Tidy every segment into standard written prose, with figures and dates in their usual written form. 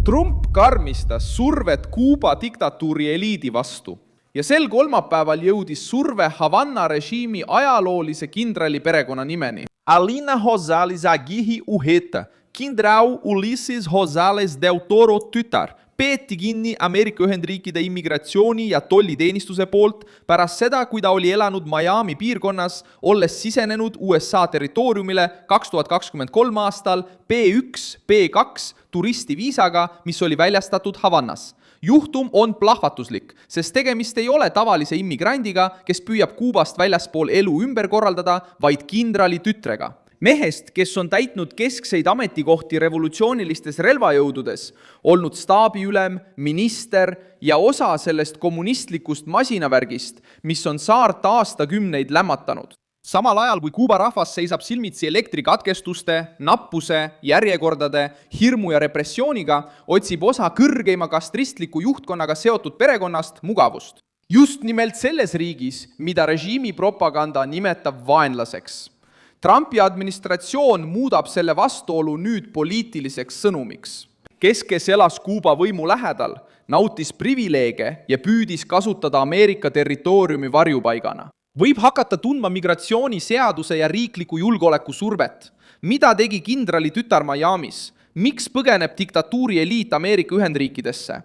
Trump karmistas survet Kuuba diktatuuri eliidi vastu ja sel kolmapäeval jõudis surve Havanna režiimi ajaloolise kindrali perekonnanimeni. Alina Rosales Aguirre Urreta, kindral Ulysses Rosales del Toro tütar, peeti kinni Ameerika Ühendriikide immigratsiooni- ja tolliteenistuse poolt pärast seda, kui ta oli elanud Miami piirkonnas, olles sisenenud USA territooriumile 2023 aastal B1, B2 turistiviisaga, mis oli väljastatud Havannas. Juhtum on plahvatuslik, sest tegemist ei ole tavalise immigrandiga, kes püüab Kuubast väljaspool elu ümber korraldada, vaid kindrali tütrega. Mehest, kes on täitnud keskseid ametikohti revolutsioonilistes relvajõududes, olnud staabiülem, minister ja osa sellest kommunistlikust masinavärgist, mis on saart aastakümneid lämmatanud. Samal ajal, kui Kuuba rahvas seisab silmitsi elektrikatkestuste, nappuse, järjekordade, hirmu ja repressiooniga, otsib osa kõrgeima kastristliku juhtkonnaga seotud perekonnast mugavust. Just nimelt selles riigis, mida režiimi propaganda nimetab vaenlaseks. Trumpi administratsioon muudab selle vastuolu nüüd poliitiliseks sõnumiks. Kes elas Kuuba võimu lähedal, nautis privileege ja püüdis kasutada Ameerika territooriumi varjupaigana. Võib hakata tundma migratsiooniseaduse ja riikliku julgeoleku survet. Mida tegi kindrali tütar Miamis? Miks põgeneb diktatuuri eliit Ameerika Ühendriikidesse?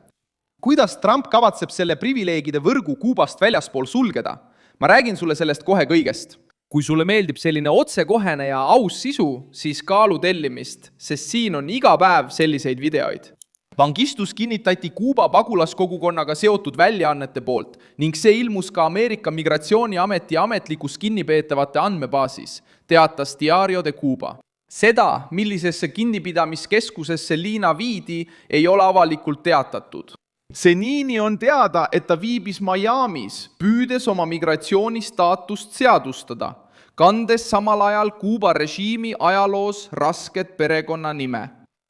Kuidas Trump kavatseb selle privileegide võrgu Kuubast väljaspool sulgeda? Ma räägin sulle sellest kohe kõigest. Kui sulle meeldib selline otsekohene ja aus sisu, siis kaalu tellimist, sest siin on iga päev selliseid videoid. Vangistus kinnitati Kuuba pagulaskogukonnaga seotud väljaannete poolt ning see ilmus ka Ameerika Migratsiooniameti ametlikus kinnipeetavate andmebaasis, teatas Diario de Cuba. Seda, millisesse kinnipidamiskeskusesse Liina viidi, ei ole avalikult teatatud. Senini on teada, et ta viibis Miamis, püüdes oma migratsioonistaatust seadustada, kandes samal ajal Kuuba režiimi ajaloos rasket perekonnanime.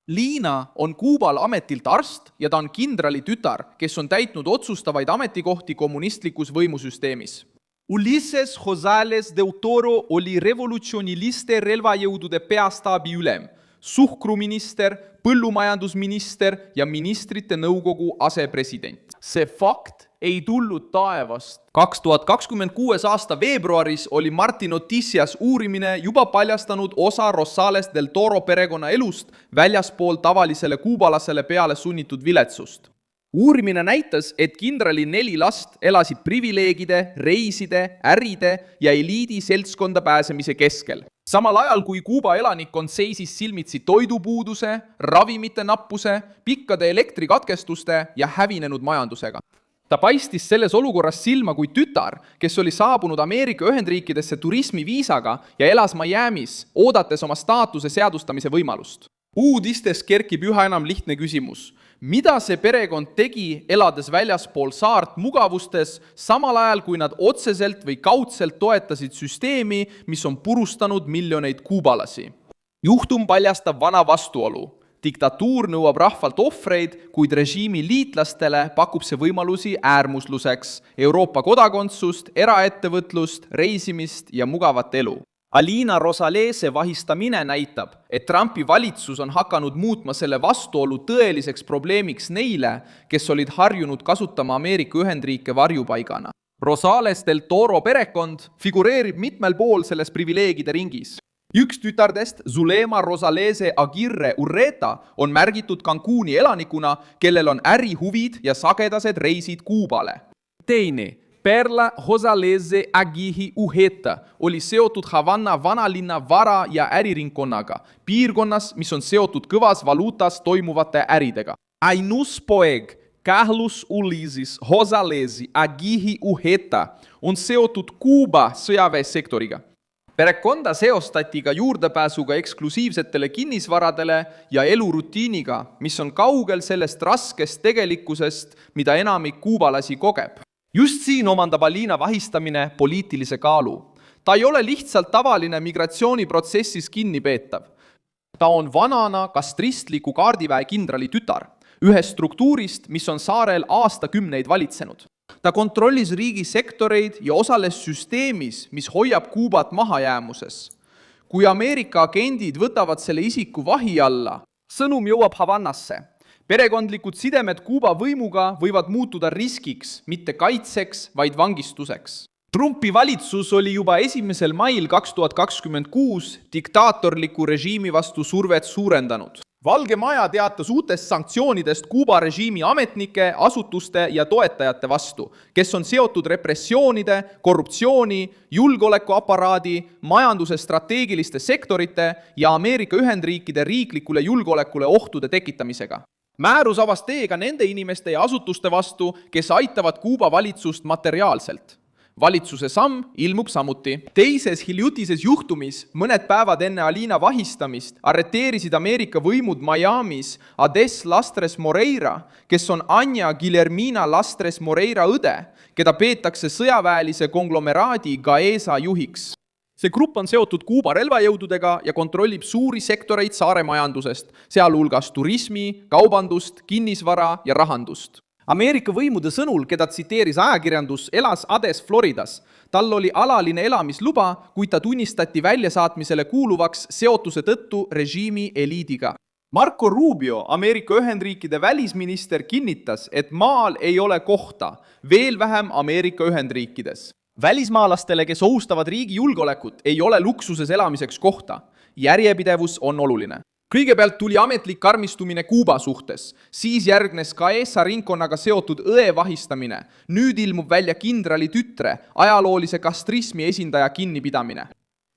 Liina on Kuubal ametilt arst ja ta on kindrali tütar, kes on täitnud otsustavaid ametikohti kommunistlikus võimusüsteemis. Ulysses Rosales del Toro oli revolutsioniliste relvajõudude peastaabi ülem, suhkruminister, põllumajandusminister ja ministrite nõukogu asepresident. See fakt ei tulnud taevast. 2026 aasta veebruaris oli Martin Noticias uurimine juba paljastanud osa Rosales del Toro perekonna elust väljaspool tavalisele kuubalasele peale sunnitud viletsust. Uurimine näitas, et kindrali 4 last elasid privileegide, reiside, äride ja eliidi seltskonda pääsemise keskel. Samal ajal, kui Kuuba elanikkond seisis silmitsi toidupuuduse, ravimite nappuse, pikkade elektrikatkestuste ja hävinenud majandusega. Ta paistis selles olukorras silma kui tütar, kes oli saabunud Ameerika Ühendriikidesse turismiviisaga ja elas Miamis, oodates oma staatuse seadustamise võimalust. Uudistes kerkib üha enam lihtne küsimus. Mida see perekond tegi, elades väljaspool saart mugavustes, samal ajal kui nad otseselt või kaudselt toetasid süsteemi, mis on purustanud miljoneid kuubalasi? Juhtum paljastab vana vastuolu. Diktatuur nõuab rahvalt ohvreid, kuid režiimi liitlastele pakub see võimalusi äärmusluseks, Euroopa kodakondsust, eraettevõtlust, reisimist ja mugavat elu. Alina Rosalese vahistamine näitab, et Trumpi valitsus on hakanud muutma selle vastuolu tõeliseks probleemiks neile, kes olid harjunud kasutama Ameerika Ühendriike varjupaigana. Rosales del Toro perekond figureerib mitmel pool selles privileegide ringis. Üks tütardest, Zulema Rosalese Aguirre Urreta, on märgitud Cancuni elanikuna, kellel on ärihuvid ja sagedased reisid Kuubale. Teine, Perla Rosalese Aguirre Urreta oli seotud Havanna vanalinna vara- ja äriringkonnaga, piirkonnas, mis on seotud kõvas valuutas toimuvate äridega. Ainus poeg Carlos Ulysses Rosalese Aguirre Urreta on seotud Kuuba sõjaväesektoriga. Perekonda seostati ka juurdepääsuga eksklusiivsetele kinnisvaradele ja elurutiiniga, mis on kaugel sellest raskest tegelikkusest, mida enamik kuubalasi kogeb. Just siin omandab Alina vahistamine poliitilise kaalu. Ta ei ole lihtsalt tavaline migratsiooniprotsessis kinnipeetav. Ta on vanana kastristliku kaardiväe kindrali tütar, ühest struktuurist, mis on saarel aastakümneid valitsenud. Ta kontrollis riigi sektoreid ja osales süsteemis, mis hoiab Kuubat mahajäämuses. Kui Ameerika agendid võtavad selle isiku vahi alla, sõnum jõuab Havannasse. perekondlikud sidemed Kuuba võimuga võivad muutuda riskiks, mitte kaitseks, vaid vangistuseks. Trumpi valitsus oli juba 1. mail 2026 diktaatorliku režiimi vastu survet suurendanud. Valge Maja teatas uutest sanktsioonidest Kuuba režiimi ametnike, asutuste ja toetajate vastu, kes on seotud repressioonide, korruptsiooni, julgeolekuaparaadi, majanduse strateegiliste sektorite ja Ameerika Ühendriikide riiklikule julgeolekule ohtude tekitamisega. Määrus avas tee ka nende inimeste ja asutuste vastu, kes aitavad Kuuba valitsust materiaalselt. Valitsuse samm ilmub samuti. Teises hiljutises juhtumis, mõned päevad enne Alina vahistamist, arreteerisid Ameerika võimud Miamis Ades Lastres Moreira, kes on Anja Guillermina Lastres Moreira õde, keda peetakse sõjaväelise konglomeraadi Gaesa juhiks. See grupp on seotud Kuuba relvajõududega ja kontrollib suuri sektoreid saare majandusest, sealhulgas turismi, kaubandust, kinnisvara ja rahandust. Ameerika võimude sõnul, keda tsiteeris ajakirjandus, elas Ades Floridas. Tal oli alaline elamisluba, kuid ta tunnistati väljasaatmisele kuuluvaks seotuse tõttu režiimi eliidiga. Marco Rubio, Ameerika Ühendriikide välisminister, kinnitas, et maal ei ole kohta, veel vähem Ameerika Ühendriikides. Välismaalastele, kes ohustavad riigi julgeolekut, ei ole luksuses elamiseks kohta. Järjepidevus on oluline. Kõigepealt tuli ametlik karmistumine Kuuba suhtes, siis järgnes Gaesa ringkonnaga seotud õe vahistamine, nüüd ilmub välja kindrali tütre, ajaloolise kastrismi esindaja kinnipidamine.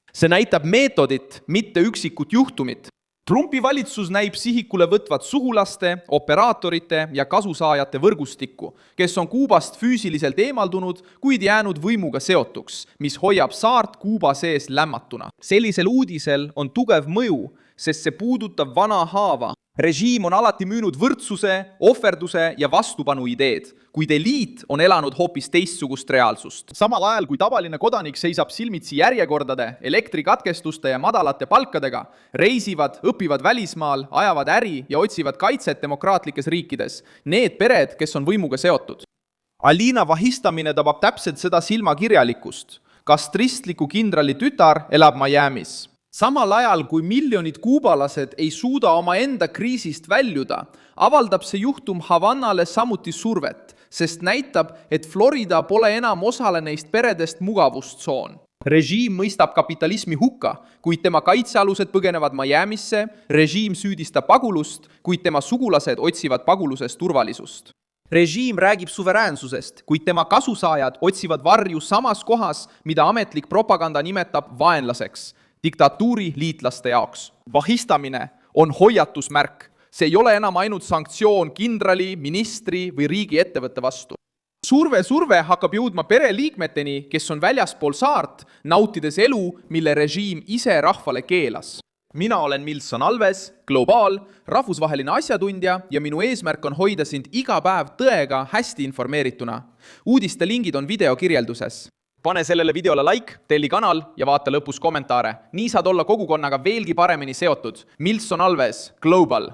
See näitab meetodit, mitte üksikut juhtumit. Trumpi valitsus näib sihikule võtvat sugulaste, operaatorite ja kasusaajate võrgustikku, kes on Kuubast füüsiliselt eemaldunud, kuid jäänud võimuga seotuks, mis hoiab saart Kuuba sees lämmatuna. Sellisel uudisel on tugev mõju, sest see puudutab vana haava. Režiim on alati müünud võrdsuse, ohverduse ja vastupanu ideed, kuid eliit on elanud hoopis teistsugust reaalsust. Samal ajal, kui tavaline kodanik seisab silmitsi järjekordade, elektrikatkestuste ja madalate palkadega, reisivad, õpivad välismaal, ajavad äri ja otsivad kaitset demokraatlikes riikides. Need pered, kes on võimuga seotud. Alina vahistamine tabab täpselt seda silmakirjalikkust. Kastristliku kindrali tütar elab Miamis. Samal ajal, kui miljonid kuubalased ei suuda oma enda kriisist väljuda, avaldab see juhtum Havannale samuti survet, sest näitab, et Florida pole enam osale neist peredest mugavustsoon. Režiim mõistab kapitalismi hukka, kuid tema kaitsealused põgenevad Miamisse, režiim süüdistab pagulust, kuid tema sugulased otsivad paguluses turvalisust. Režiim räägib suveräänsusest, kuid tema kasusaajad otsivad varju samas kohas, mida ametlik propaganda nimetab vaenlaseks, diktatuuri liitlaste jaoks. Vahistamine on hoiatusmärk. See ei ole enam ainult sanktsioon kindrali, ministri või riigi ettevõtte vastu. Surve hakkab jõudma pereliikmeteni, kes on väljaspool saart, nautides elu, mille režiim ise rahvale keelas. Mina olen Milson Alves, Global, rahvusvaheline asjatundja ja minu eesmärk on hoida sind iga päev tõega hästi informeerituna. Uudiste lingid on video kirjelduses. Pane sellele videole like, telli kanal ja vaata lõpus kommentaare. Nii saad olla kogukonnaga veelgi paremini seotud. Milson Alves, Global.